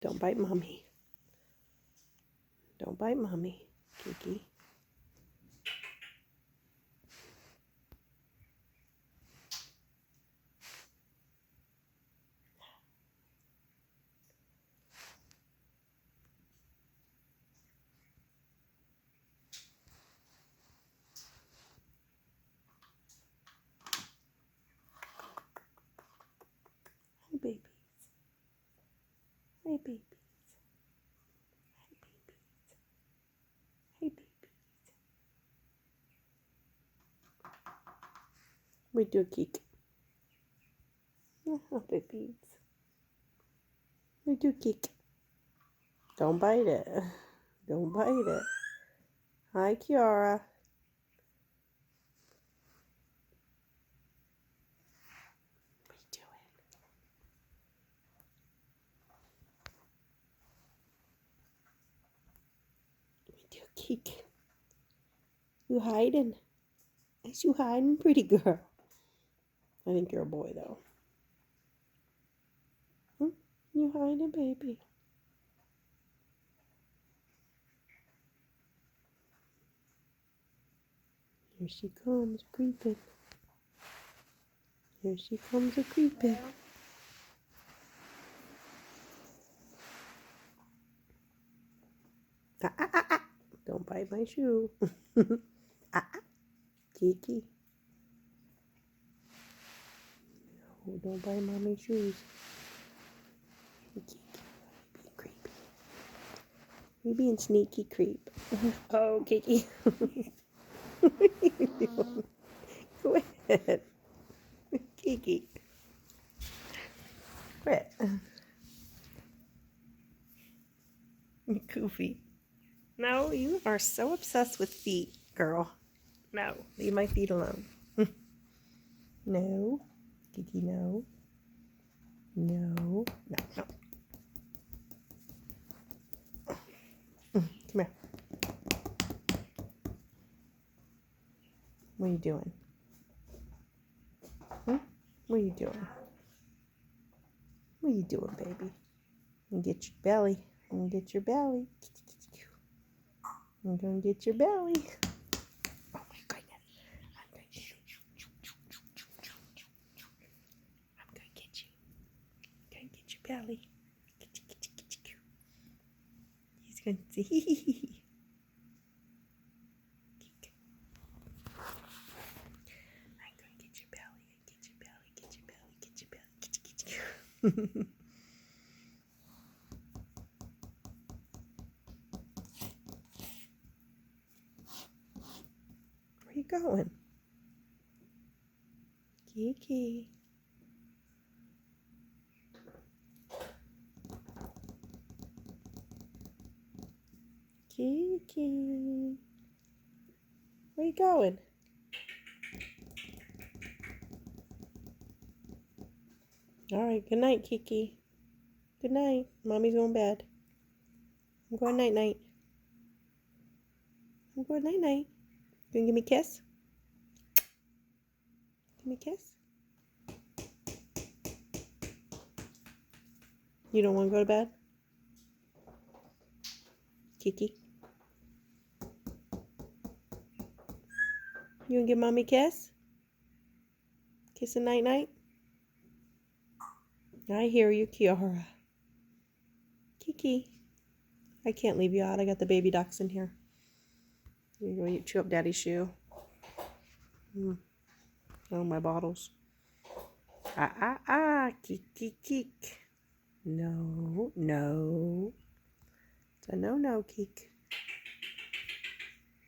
Don't bite mommy. Don't bite mommy, Kiki. Hi, babies. Hi, babies. Hi, babies. Hey, babies. We do a kick. Oh, babies. We do kick. Don't bite it. Don't bite it. Hi, Kiara. What are you doing? We do a kick. You hiding? Is you hiding, pretty girl? I think you're a boy, though. You hiding, baby? Here she comes, creeping. Here she comes, a creeping. Ah, ah, ah, ah. Don't bite my shoe. Ah, ah. Kiki. No, don't bite mommy's shoes. Kiki, you're being creepy. You're being sneaky creep. Oh, Kiki. What are you doing? Quit. Kiki. Quit. Goofy. No, you are so obsessed with feet, girl. No, leave my feet alone. No. Kiki, no. No. No, no. Come here. What are you doing? What are you doing? What are you doing, baby? And get your belly. And get your belly. I'm gonna get your belly. Oh my goodness. I'm gonna get you. I'm gonna get you. I'm gonna get your belly. He's gonna see. I'm gonna get your belly. Get your belly. Get your belly. Get your belly. Get you. Where you going? Kiki. Kiki. Where you going? All right, good night, Kiki. Good night. Mommy's going to bed. I'm going night-night. I'm going night-night. You gonna give me a kiss? Give me a kiss? You don't want to go to bed? Kiki? You gonna give mommy a kiss? Kiss a night-night? I hear you, Kiara. Kiki. I can't leave you out. I got the baby ducks in here. You're going to chew up Daddy's shoe. Oh, my bottles. Ah, ah, ah. Kiki, kiki. No, no. It's a no-no, Keek.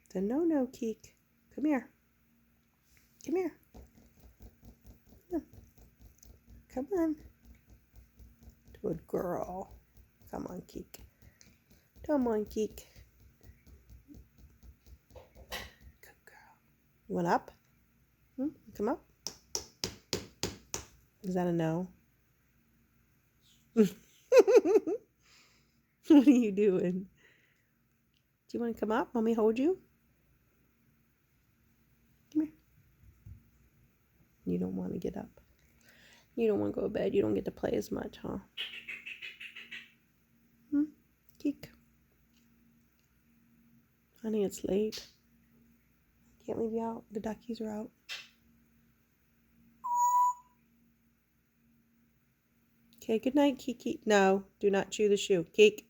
It's a no-no, Keek. Come here. Come here. Come on. Good girl. Come on, Keek. Come on, Keek. Good girl. You want up? Come up. Is that a no? What are you doing? Do you want to come up? Let me hold you? Come here. You don't want to get up. You don't want to go to bed. You don't get to play as much, huh? Kiki. Honey, it's late. Can't leave you out. The duckies are out. Okay, good night, Kiki. No, do not chew the shoe. Kiki.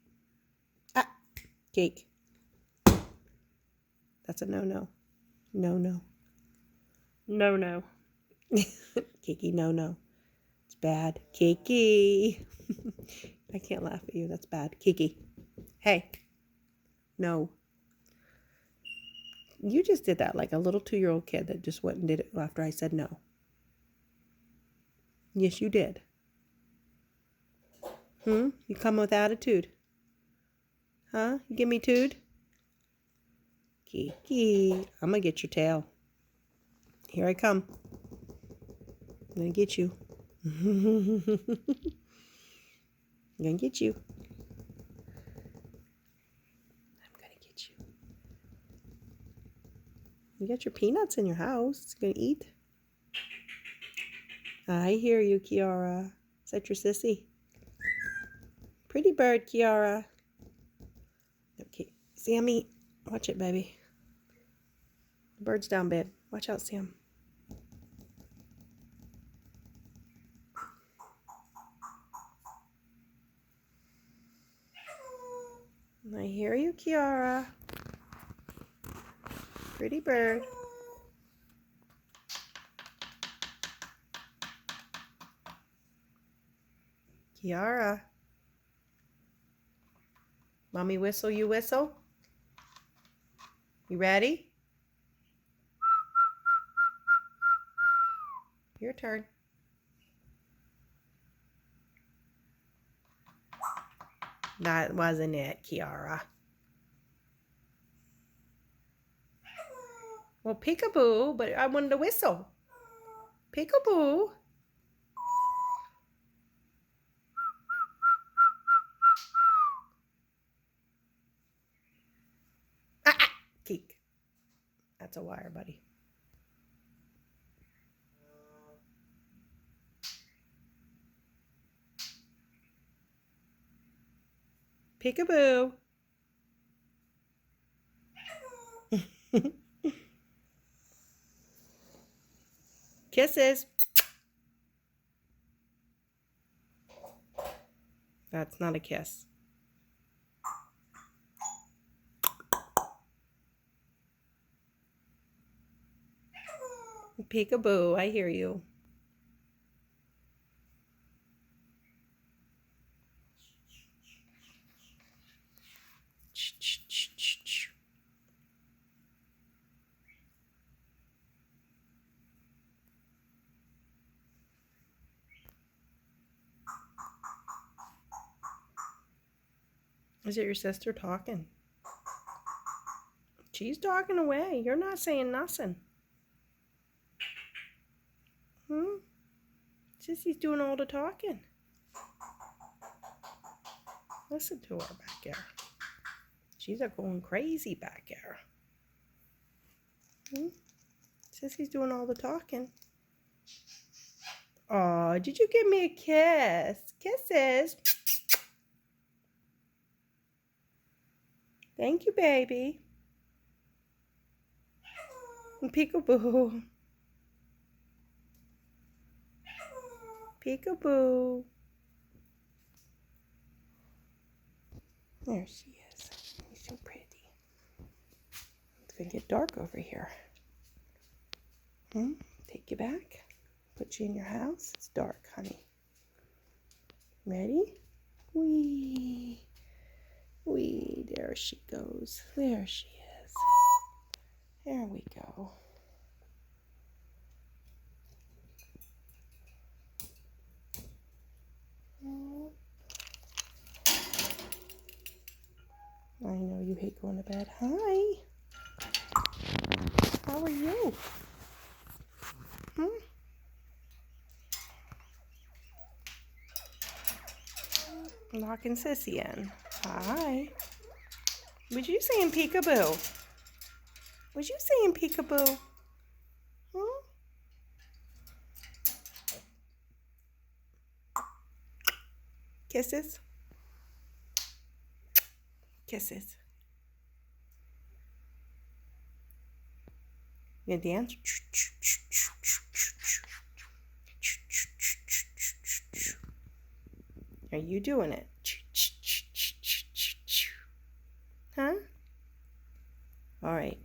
Ah, Kiki. That's a no-no. No-no. No-no. Kiki, no-no. It's bad. Kiki. I can't laugh at you. That's bad. Kiki. Hey. No. You just did that like a little 2-year-old kid that just went and did it after I said no. Yes, you did. You come with attitude. Huh? You give me tood? Kiki. I'm going to get your tail. Here I come. I'm going to get you. I'm going to get you. I'm going to get you. You got your peanuts in your house. It's going to eat. I hear you, Kiara. Is that your sissy? Pretty bird, Kiara. Okay, Sammy. Watch it, baby. The bird's down, babe. Watch out, Sam. I hear you, Kiara. Pretty bird. Kiara. Mommy whistle, you whistle? You ready? Your turn. That wasn't it, Kiara. Well, peekaboo, but I wanted to whistle. Peekaboo. Ah, ah. Keek. That's a wire, buddy. Peekaboo. Kisses. That's not a kiss. Peekaboo, I hear you. Is it your sister talking? She's talking away. You're not saying nothing. Sissy's doing all the talking. Listen to her back there. She's going crazy back there. Sissy's doing all the talking. Oh, did you give me a kiss? Kisses. Thank you, baby. Peekaboo. Peekaboo. There she is. She's so pretty. It's going to get dark over here. Take you back. Put you in your house. It's dark, honey. Ready? Wee. Wee. There she goes. There she is. There we go. I know you hate going to bed. Hi. How are you? Locking Sissy in. Hi. Was you saying peekaboo? Was you saying peekaboo? Kisses? Kisses. You gonna dance? Are you doing it? Huh? All right.